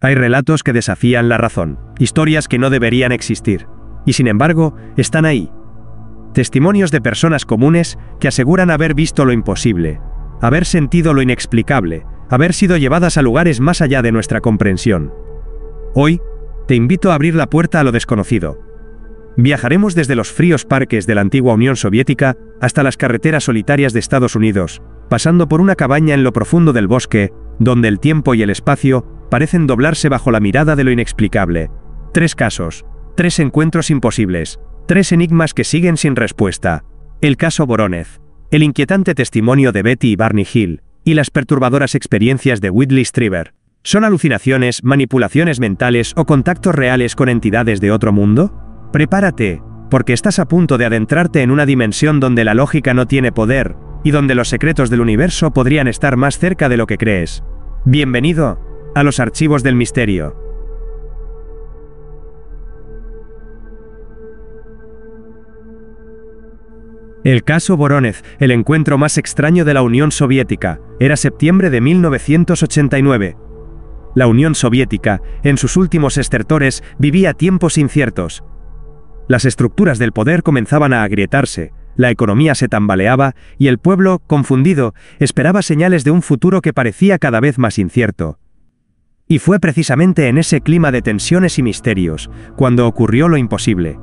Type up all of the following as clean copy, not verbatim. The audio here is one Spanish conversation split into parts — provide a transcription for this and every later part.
Hay relatos que desafían la razón, historias que no deberían existir, y sin embargo, están ahí. Testimonios de personas comunes que aseguran haber visto lo imposible, haber sentido lo inexplicable, haber sido llevadas a lugares más allá de nuestra comprensión. Hoy, te invito a abrir la puerta a lo desconocido. Viajaremos desde los fríos parques de la antigua Unión Soviética hasta las carreteras solitarias de Estados Unidos, pasando por una cabaña en lo profundo del bosque, donde el tiempo y el espacio parecen doblarse bajo la mirada de lo inexplicable. 3 casos, 3 encuentros imposibles, 3 enigmas que siguen sin respuesta. El caso Voronezh, el inquietante testimonio de Betty y Barney Hill, y las perturbadoras experiencias de Whitley Strieber. ¿Son alucinaciones, manipulaciones mentales o contactos reales con entidades de otro mundo? Prepárate, porque estás a punto de adentrarte en una dimensión donde la lógica no tiene poder, y donde los secretos del universo podrían estar más cerca de lo que crees. Bienvenido a los archivos del misterio. El caso Voronezh, el encuentro más extraño de la Unión Soviética, era septiembre de 1989. La Unión Soviética, en sus últimos estertores, vivía tiempos inciertos. Las estructuras del poder comenzaban a agrietarse, la economía se tambaleaba y el pueblo, confundido, esperaba señales de un futuro que parecía cada vez más incierto. Y fue precisamente en ese clima de tensiones y misterios, cuando ocurrió lo imposible.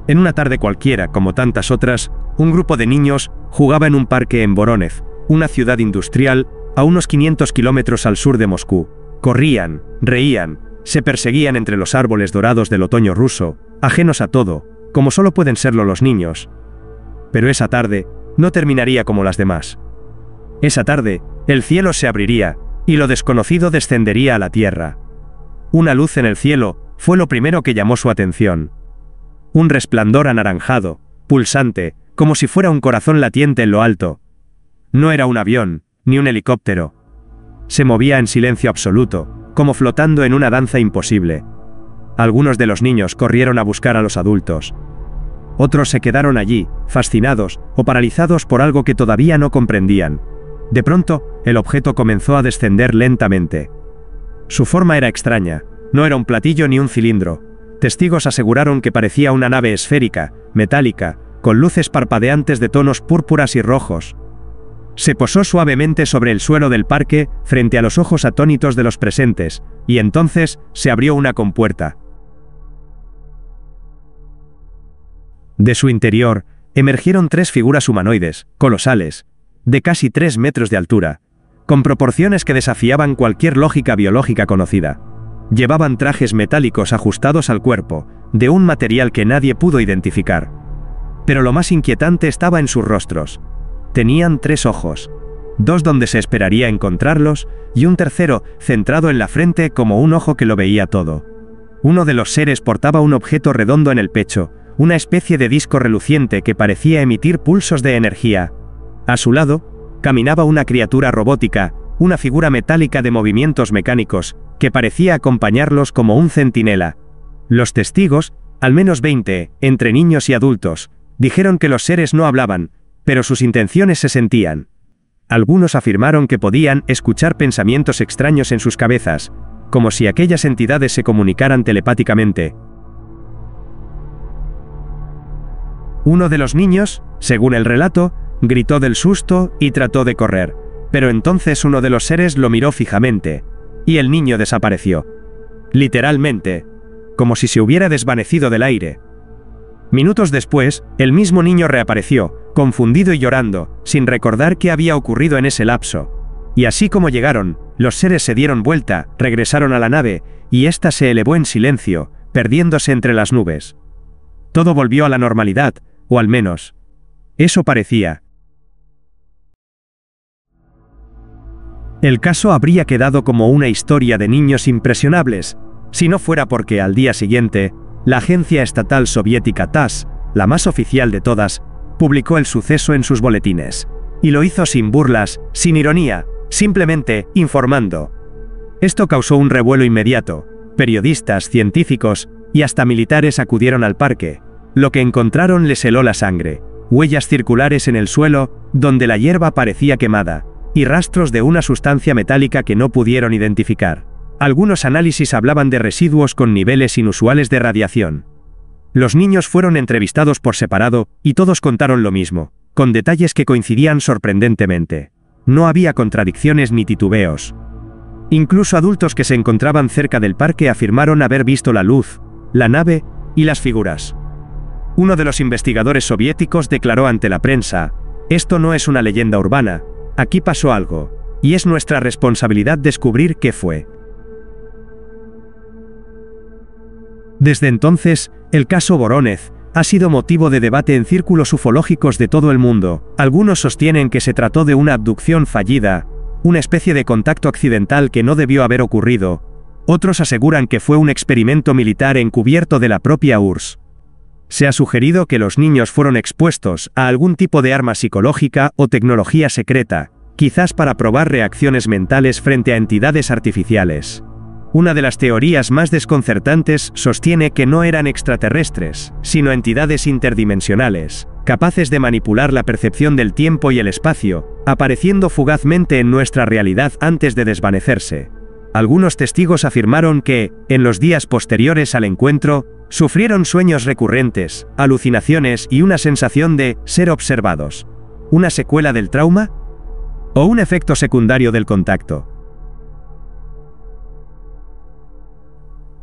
En una tarde cualquiera, como tantas otras, un grupo de niños jugaba en un parque en Voronezh, una ciudad industrial, a unos 500 kilómetros al sur de Moscú. Corrían, reían, se perseguían entre los árboles dorados del otoño ruso, ajenos a todo, como solo pueden serlo los niños. Pero esa tarde no terminaría como las demás. Esa tarde, el cielo se abriría, y lo desconocido descendería a la tierra. Una luz en el cielo fue lo primero que llamó su atención. Un resplandor anaranjado, pulsante, como si fuera un corazón latiente en lo alto. No era un avión, ni un helicóptero. Se movía en silencio absoluto, como flotando en una danza imposible. Algunos de los niños corrieron a buscar a los adultos. Otros se quedaron allí, fascinados o paralizados por algo que todavía no comprendían. De pronto, el objeto comenzó a descender lentamente. Su forma era extraña, no era un platillo ni un cilindro. Testigos aseguraron que parecía una nave esférica, metálica, con luces parpadeantes de tonos púrpuras y rojos. Se posó suavemente sobre el suelo del parque, frente a los ojos atónitos de los presentes, y entonces se abrió una compuerta. De su interior, emergieron 3 figuras humanoides, colosales, de casi 3 metros de altura, con proporciones que desafiaban cualquier lógica biológica conocida. Llevaban trajes metálicos ajustados al cuerpo, de un material que nadie pudo identificar. Pero lo más inquietante estaba en sus rostros. Tenían 3 ojos, 2 donde se esperaría encontrarlos, y un tercero centrado en la frente como un ojo que lo veía todo. Uno de los seres portaba un objeto redondo en el pecho, una especie de disco reluciente que parecía emitir pulsos de energía. A su lado, caminaba una criatura robótica, una figura metálica de movimientos mecánicos, que parecía acompañarlos como un centinela. Los testigos, al menos 20, entre niños y adultos, dijeron que los seres no hablaban, pero sus intenciones se sentían. Algunos afirmaron que podían escuchar pensamientos extraños en sus cabezas, como si aquellas entidades se comunicaran telepáticamente. Uno de los niños, según el relato, gritó del susto y trató de correr, pero entonces uno de los seres lo miró fijamente, y el niño desapareció. Literalmente, como si se hubiera desvanecido del aire. Minutos después, el mismo niño reapareció, confundido y llorando, sin recordar qué había ocurrido en ese lapso. Y así como llegaron, los seres se dieron vuelta, regresaron a la nave, y ésta se elevó en silencio, perdiéndose entre las nubes. Todo volvió a la normalidad, o al menos, eso parecía. El caso habría quedado como una historia de niños impresionables, si no fuera porque al día siguiente, la agencia estatal soviética TASS, la más oficial de todas, publicó el suceso en sus boletines. Y lo hizo sin burlas, sin ironía, simplemente informando. Esto causó un revuelo inmediato. Periodistas, científicos y hasta militares acudieron al parque. Lo que encontraron les heló la sangre. Huellas circulares en el suelo, donde la hierba parecía quemada. y rastros de una sustancia metálica que no pudieron identificar. Algunos análisis hablaban de residuos con niveles inusuales de radiación. Los niños fueron entrevistados por separado, y todos contaron lo mismo, con detalles que coincidían sorprendentemente. No había contradicciones ni titubeos. Incluso adultos que se encontraban cerca del parque afirmaron haber visto la luz, la nave y las figuras. Uno de los investigadores soviéticos declaró ante la prensa: «Esto no es una leyenda urbana, aquí pasó algo, y es nuestra responsabilidad descubrir qué fue». Desde entonces, el caso Voronezh ha sido motivo de debate en círculos ufológicos de todo el mundo. Algunos sostienen que se trató de una abducción fallida, una especie de contacto accidental que no debió haber ocurrido. Otros aseguran que fue un experimento militar encubierto de la propia URSS. Se ha sugerido que los niños fueron expuestos a algún tipo de arma psicológica o tecnología secreta, quizás para probar reacciones mentales frente a entidades artificiales. Una de las teorías más desconcertantes sostiene que no eran extraterrestres, sino entidades interdimensionales, capaces de manipular la percepción del tiempo y el espacio, apareciendo fugazmente en nuestra realidad antes de desvanecerse. Algunos testigos afirmaron que, en los días posteriores al encuentro, sufrieron sueños recurrentes, alucinaciones y una sensación de ser observados. ¿Una secuela del trauma? ¿O un efecto secundario del contacto?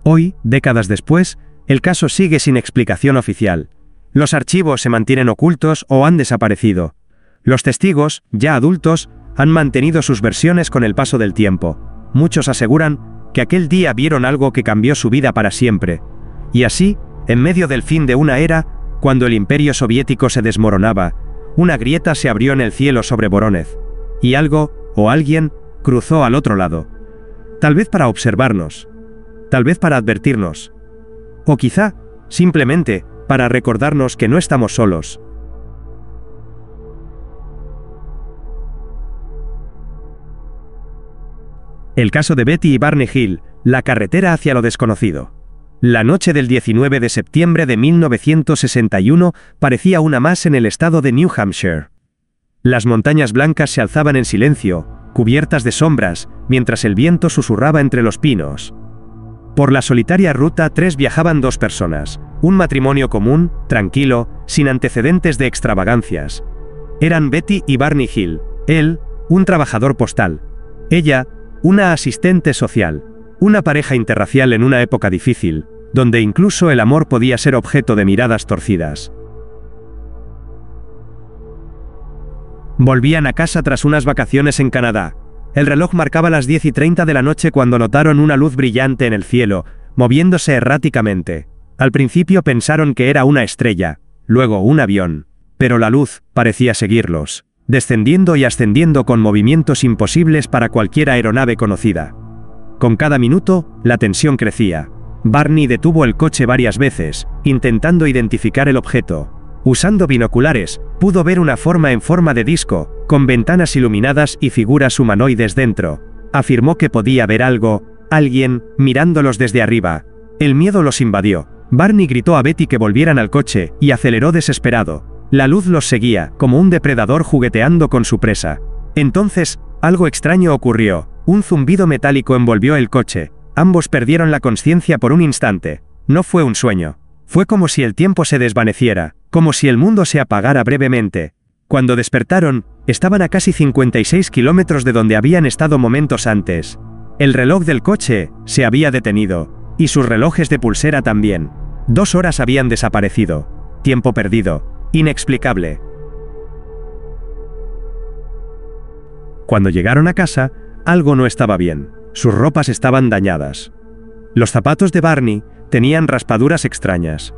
Hoy, décadas después, el caso sigue sin explicación oficial. Los archivos se mantienen ocultos o han desaparecido. Los testigos, ya adultos, han mantenido sus versiones con el paso del tiempo. Muchos aseguran que aquel día vieron algo que cambió su vida para siempre. Y así, en medio del fin de una era, cuando el imperio soviético se desmoronaba, una grieta se abrió en el cielo sobre Voronezh. Y algo, o alguien, cruzó al otro lado. Tal vez para observarnos. Tal vez para advertirnos. O quizá, simplemente, para recordarnos que no estamos solos. El caso de Betty y Barney Hill, la carretera hacia lo desconocido. La noche del 19 de septiembre de 1961 parecía una más en el estado de New Hampshire. Las montañas blancas se alzaban en silencio, cubiertas de sombras, mientras el viento susurraba entre los pinos. Por la solitaria ruta 3 viajaban 2 personas, un matrimonio común, tranquilo, sin antecedentes de extravagancias. Eran Betty y Barney Hill, él, un trabajador postal, ella, una asistente social, una pareja interracial en una época difícil, donde incluso el amor podía ser objeto de miradas torcidas. Volvían a casa tras unas vacaciones en Canadá. El reloj marcaba las 10:30 de la noche cuando notaron una luz brillante en el cielo, moviéndose erráticamente. Al principio pensaron que era una estrella, luego un avión. Pero la luz parecía seguirlos, descendiendo y ascendiendo con movimientos imposibles para cualquier aeronave conocida. Con cada minuto, la tensión crecía. Barney detuvo el coche varias veces, intentando identificar el objeto. Usando binoculares, pudo ver una forma en forma de disco, con ventanas iluminadas y figuras humanoides dentro. Afirmó que podía ver algo, alguien, mirándolos desde arriba. El miedo los invadió. Barney gritó a Betty que volvieran al coche, y aceleró desesperado. La luz los seguía, como un depredador jugueteando con su presa. Entonces, algo extraño ocurrió. Un zumbido metálico envolvió el coche. Ambos perdieron la conciencia por un instante. No fue un sueño. Fue como si el tiempo se desvaneciera, como si el mundo se apagara brevemente. Cuando despertaron, estaban a casi 56 kilómetros de donde habían estado momentos antes. El reloj del coche se había detenido, y sus relojes de pulsera también. 2 horas habían desaparecido. Tiempo perdido, inexplicable. Cuando llegaron a casa, algo no estaba bien. Sus ropas estaban dañadas. Los zapatos de Barney tenían raspaduras extrañas.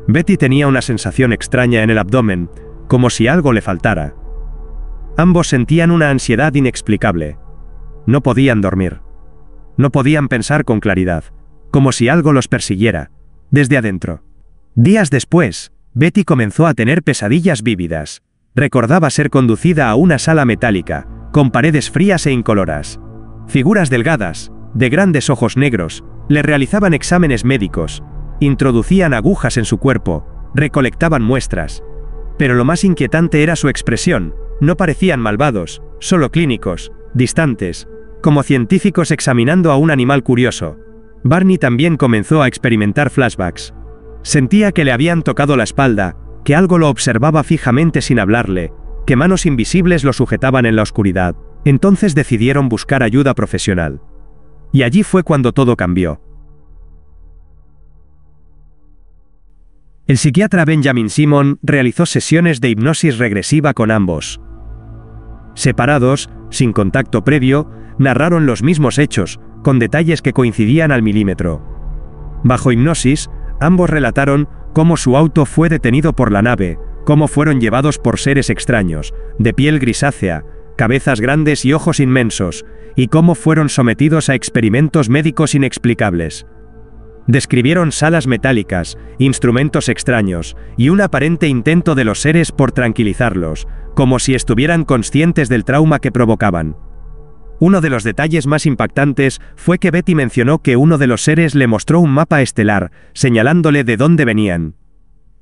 Betty tenía una sensación extraña en el abdomen, como si algo le faltara. Ambos sentían una ansiedad inexplicable. No podían dormir. No podían pensar con claridad, como si algo los persiguiera, desde adentro. Días después, Betty comenzó a tener pesadillas vívidas. Recordaba ser conducida a una sala metálica, con paredes frías e incoloras. Figuras delgadas, de grandes ojos negros, le realizaban exámenes médicos, introducían agujas en su cuerpo, recolectaban muestras. Pero lo más inquietante era su expresión, No parecían malvados, solo clínicos, distantes, como científicos examinando a un animal curioso. Barney también comenzó a experimentar flashbacks. Sentía que le habían tocado la espalda, que algo lo observaba fijamente sin hablarle, que manos invisibles lo sujetaban en la oscuridad. Entonces decidieron buscar ayuda profesional. Y allí fue cuando todo cambió. El psiquiatra Benjamin Simon realizó sesiones de hipnosis regresiva con ambos. Separados, sin contacto previo, narraron los mismos hechos, con detalles que coincidían al milímetro. Bajo hipnosis, ambos relataron cómo su auto fue detenido por la nave, cómo fueron llevados por seres extraños, de piel grisácea, cabezas grandes y ojos inmensos, y cómo fueron sometidos a experimentos médicos inexplicables. Describieron salas metálicas, instrumentos extraños, y un aparente intento de los seres por tranquilizarlos, como si estuvieran conscientes del trauma que provocaban. Uno de los detalles más impactantes fue que Betty mencionó que uno de los seres le mostró un mapa estelar, señalándole de dónde venían.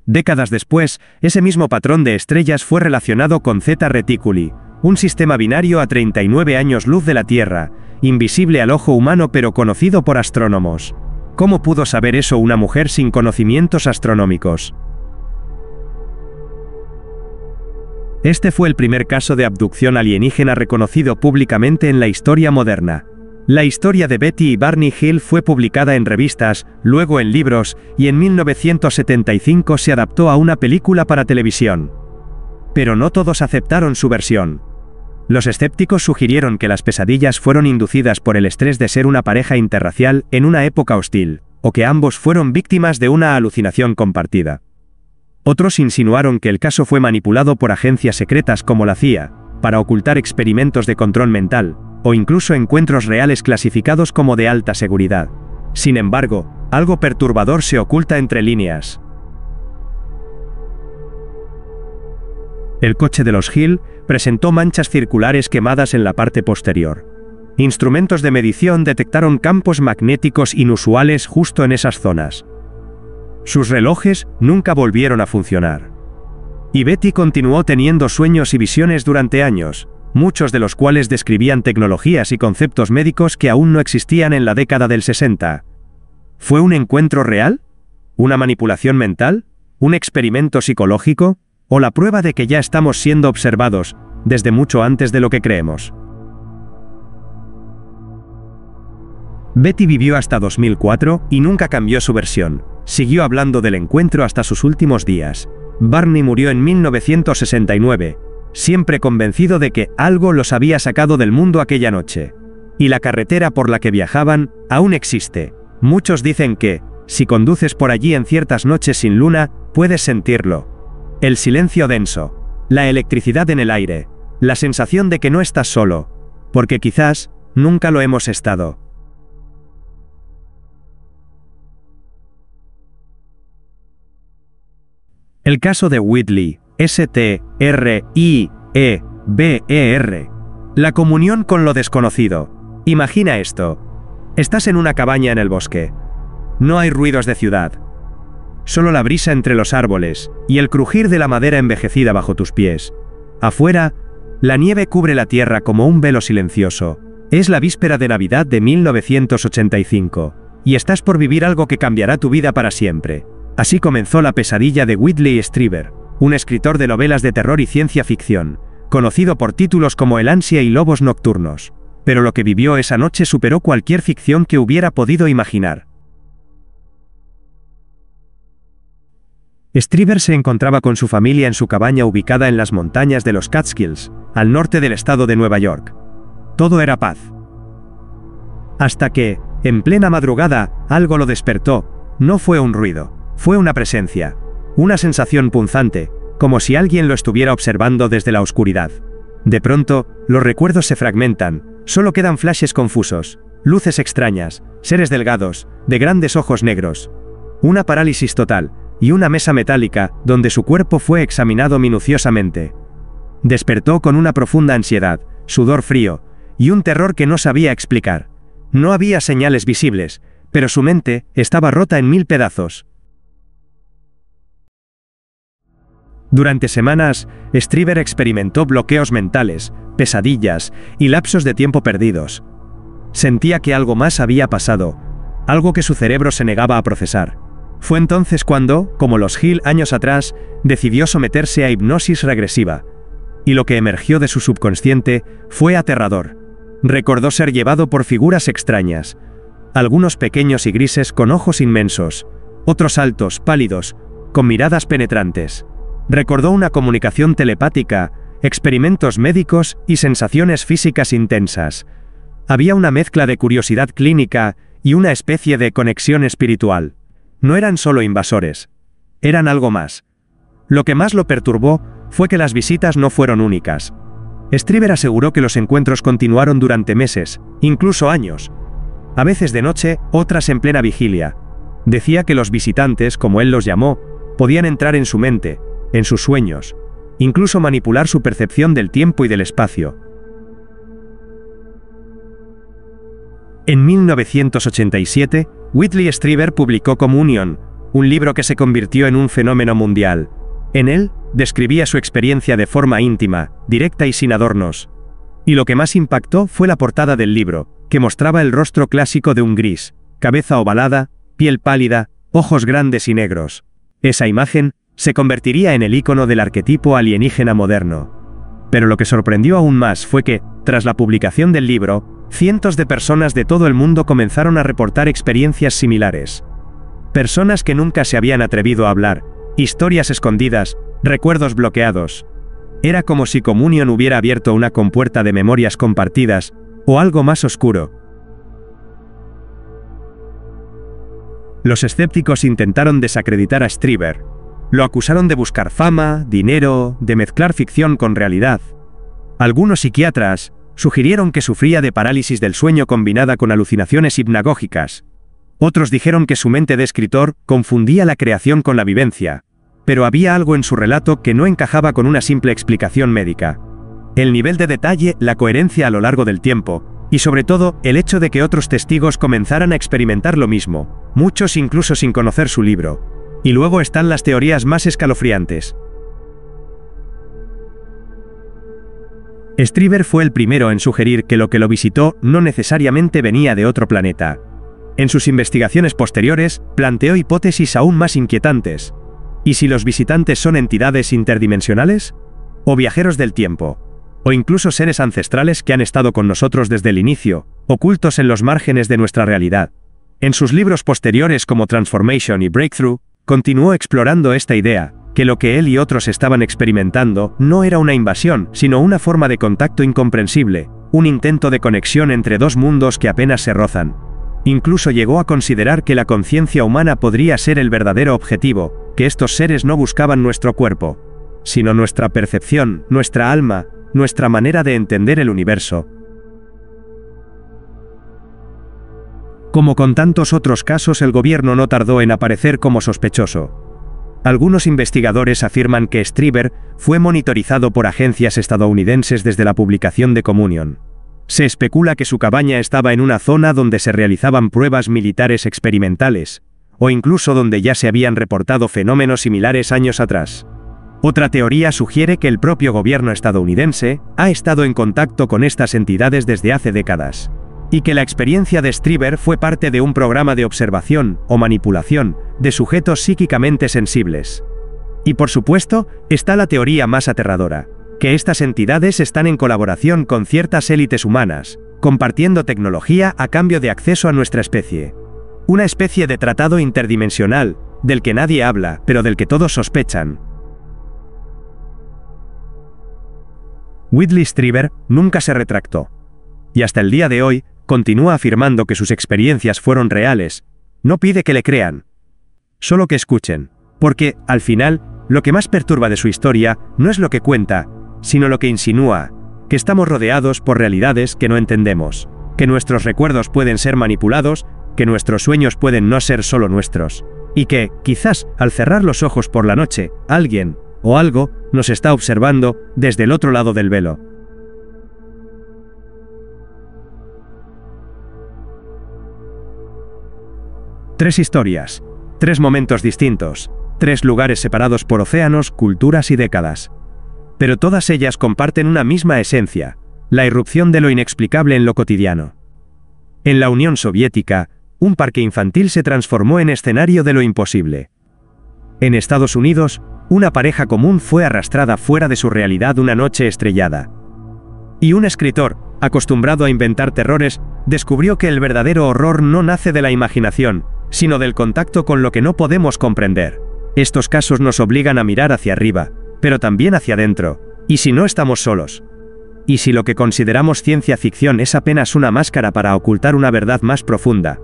Décadas después, ese mismo patrón de estrellas fue relacionado con Zeta Reticuli, un sistema binario a 39 años luz de la Tierra, invisible al ojo humano pero conocido por astrónomos. ¿Cómo pudo saber eso una mujer sin conocimientos astronómicos? Este fue el primer caso de abducción alienígena reconocido públicamente en la historia moderna. La historia de Betty y Barney Hill fue publicada en revistas, luego en libros, y en 1975 se adaptó a una película para televisión. Pero no todos aceptaron su versión. Los escépticos sugirieron que las pesadillas fueron inducidas por el estrés de ser una pareja interracial en una época hostil, o que ambos fueron víctimas de una alucinación compartida. Otros insinuaron que el caso fue manipulado por agencias secretas como la CIA, para ocultar experimentos de control mental, o incluso encuentros reales clasificados como de alta seguridad. Sin embargo, algo perturbador se oculta entre líneas. El coche de los Hill presentó manchas circulares quemadas en la parte posterior. Instrumentos de medición detectaron campos magnéticos inusuales justo en esas zonas. Sus relojes nunca volvieron a funcionar. Y Betty continuó teniendo sueños y visiones durante años, muchos de los cuales describían tecnologías y conceptos médicos que aún no existían en la década del 60. ¿Fue un encuentro real? ¿Una manipulación mental? ¿Un experimento psicológico? ¿O la prueba de que ya estamos siendo observados, desde mucho antes de lo que creemos? Betty vivió hasta 2004 y nunca cambió su versión. Siguió hablando del encuentro hasta sus últimos días. Barney murió en 1969, siempre convencido de que algo los había sacado del mundo aquella noche. Y la carretera por la que viajaban aún existe. Muchos dicen que, si conduces por allí en ciertas noches sin luna, puedes sentirlo. El silencio denso, la electricidad en el aire, la sensación de que no estás solo, porque quizás nunca lo hemos estado. El caso de Whitley, S-T-R-I-E-B-E-R. La comunión con lo desconocido. Imagina esto. Estás en una cabaña en el bosque. No hay ruidos de ciudad. Solo la brisa entre los árboles, y el crujir de la madera envejecida bajo tus pies. Afuera, la nieve cubre la tierra como un velo silencioso. Es la víspera de Navidad de 1985, y estás por vivir algo que cambiará tu vida para siempre. Así comenzó la pesadilla de Whitley Strieber, un escritor de novelas de terror y ciencia ficción, conocido por títulos como El ansia y Lobos nocturnos. Pero lo que vivió esa noche superó cualquier ficción que hubiera podido imaginar. Strieber se encontraba con su familia en su cabaña ubicada en las montañas de los Catskills, al norte del estado de Nueva York. Todo era paz. Hasta que, en plena madrugada, algo lo despertó. No fue un ruido, fue una presencia, una sensación punzante, como si alguien lo estuviera observando desde la oscuridad. De pronto, los recuerdos se fragmentan, solo quedan flashes confusos, luces extrañas, seres delgados, de grandes ojos negros. Una parálisis total, y una mesa metálica, donde su cuerpo fue examinado minuciosamente. Despertó con una profunda ansiedad, sudor frío, y un terror que no sabía explicar. No había señales visibles, pero su mente estaba rota en 1000 pedazos. Durante semanas, Strieber experimentó bloqueos mentales, pesadillas y lapsos de tiempo perdidos. Sentía que algo más había pasado, algo que su cerebro se negaba a procesar. Fue entonces cuando, como los Hill años atrás, decidió someterse a hipnosis regresiva. Y lo que emergió de su subconsciente fue aterrador. Recordó ser llevado por figuras extrañas, algunos pequeños y grises con ojos inmensos, otros altos, pálidos, con miradas penetrantes. Recordó una comunicación telepática, experimentos médicos y sensaciones físicas intensas. Había una mezcla de curiosidad clínica y una especie de conexión espiritual. No eran solo invasores. Eran algo más. Lo que más lo perturbó fue que las visitas no fueron únicas. Strieber aseguró que los encuentros continuaron durante meses, incluso años. A veces de noche, otras en plena vigilia. Decía que los visitantes, como él los llamó, podían entrar en su mente, en sus sueños, incluso manipular su percepción del tiempo y del espacio. En 1987, Whitley Strieber publicó Communion, un libro que se convirtió en un fenómeno mundial. En él, describía su experiencia de forma íntima, directa y sin adornos. Y lo que más impactó fue la portada del libro, que mostraba el rostro clásico de un gris, cabeza ovalada, piel pálida, ojos grandes y negros. Esa imagen se convertiría en el ícono del arquetipo alienígena moderno. Pero lo que sorprendió aún más fue que, tras la publicación del libro, cientos de personas de todo el mundo comenzaron a reportar experiencias similares. Personas que nunca se habían atrevido a hablar, historias escondidas, recuerdos bloqueados. Era como si Communion hubiera abierto una compuerta de memorias compartidas, o algo más oscuro. Los escépticos intentaron desacreditar a Strieber. Lo acusaron de buscar fama, dinero, de mezclar ficción con realidad. Algunos psiquiatras sugirieron que sufría de parálisis del sueño combinada con alucinaciones hipnagógicas. Otros dijeron que su mente de escritor confundía la creación con la vivencia. Pero había algo en su relato que no encajaba con una simple explicación médica. El nivel de detalle, la coherencia a lo largo del tiempo, y sobre todo, el hecho de que otros testigos comenzaran a experimentar lo mismo, muchos incluso sin conocer su libro. Y luego están las teorías más escalofriantes. Strieber fue el primero en sugerir que lo que lo visitó no necesariamente venía de otro planeta. En sus investigaciones posteriores, planteó hipótesis aún más inquietantes. ¿Y si los visitantes son entidades interdimensionales? ¿O viajeros del tiempo? ¿O incluso seres ancestrales que han estado con nosotros desde el inicio, ocultos en los márgenes de nuestra realidad? En sus libros posteriores como Transformation y Breakthrough, continuó explorando esta idea, que lo que él y otros estaban experimentando no era una invasión, sino una forma de contacto incomprensible, un intento de conexión entre dos mundos que apenas se rozan. Incluso llegó a considerar que la conciencia humana podría ser el verdadero objetivo, que estos seres no buscaban nuestro cuerpo, sino nuestra percepción, nuestra alma, nuestra manera de entender el universo. Como con tantos otros casos, el gobierno no tardó en aparecer como sospechoso. Algunos investigadores afirman que Strieber fue monitorizado por agencias estadounidenses desde la publicación de Communion. Se especula que su cabaña estaba en una zona donde se realizaban pruebas militares experimentales, o incluso donde ya se habían reportado fenómenos similares años atrás. Otra teoría sugiere que el propio gobierno estadounidense ha estado en contacto con estas entidades desde hace décadas, y que la experiencia de Strieber fue parte de un programa de observación o manipulación de sujetos psíquicamente sensibles. Y por supuesto, está la teoría más aterradora, que estas entidades están en colaboración con ciertas élites humanas, compartiendo tecnología a cambio de acceso a nuestra especie. Una especie de tratado interdimensional, del que nadie habla, pero del que todos sospechan. Whitley Strieber nunca se retractó. Y hasta el día de hoy, continúa afirmando que sus experiencias fueron reales. No pide que le crean, solo que escuchen. Porque, al final, lo que más perturba de su historia no es lo que cuenta, sino lo que insinúa, que estamos rodeados por realidades que no entendemos, que nuestros recuerdos pueden ser manipulados, que nuestros sueños pueden no ser solo nuestros, y que, quizás, al cerrar los ojos por la noche, alguien, o algo, nos está observando desde el otro lado del velo. Tres historias, tres momentos distintos, 3 lugares separados por océanos, culturas y décadas. Pero todas ellas comparten una misma esencia, la irrupción de lo inexplicable en lo cotidiano. En la Unión Soviética, un parque infantil se transformó en escenario de lo imposible. En Estados Unidos, una pareja común fue arrastrada fuera de su realidad una noche estrellada. Y un escritor, acostumbrado a inventar terrores, descubrió que el verdadero horror no nace de la imaginación, sino del contacto con lo que no podemos comprender. Estos casos nos obligan a mirar hacia arriba, pero también hacia adentro, y si no estamos solos. Y si lo que consideramos ciencia ficción es apenas una máscara para ocultar una verdad más profunda,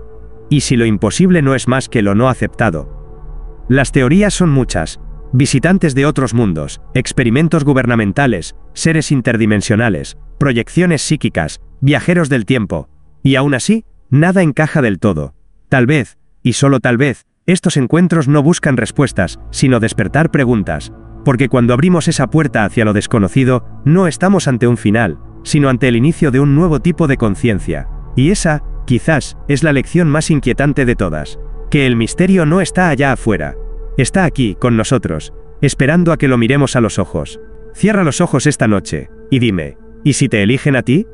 y si lo imposible no es más que lo no aceptado. Las teorías son muchas: visitantes de otros mundos, experimentos gubernamentales, seres interdimensionales, proyecciones psíquicas, viajeros del tiempo. Y aún así, nada encaja del todo. Tal vez, y solo tal vez, estos encuentros no buscan respuestas, sino despertar preguntas. Porque cuando abrimos esa puerta hacia lo desconocido, no estamos ante un final, sino ante el inicio de un nuevo tipo de conciencia. Y esa, quizás, es la lección más inquietante de todas. Que el misterio no está allá afuera. Está aquí, con nosotros, esperando a que lo miremos a los ojos. Cierra los ojos esta noche, y dime, ¿y si te eligen a ti?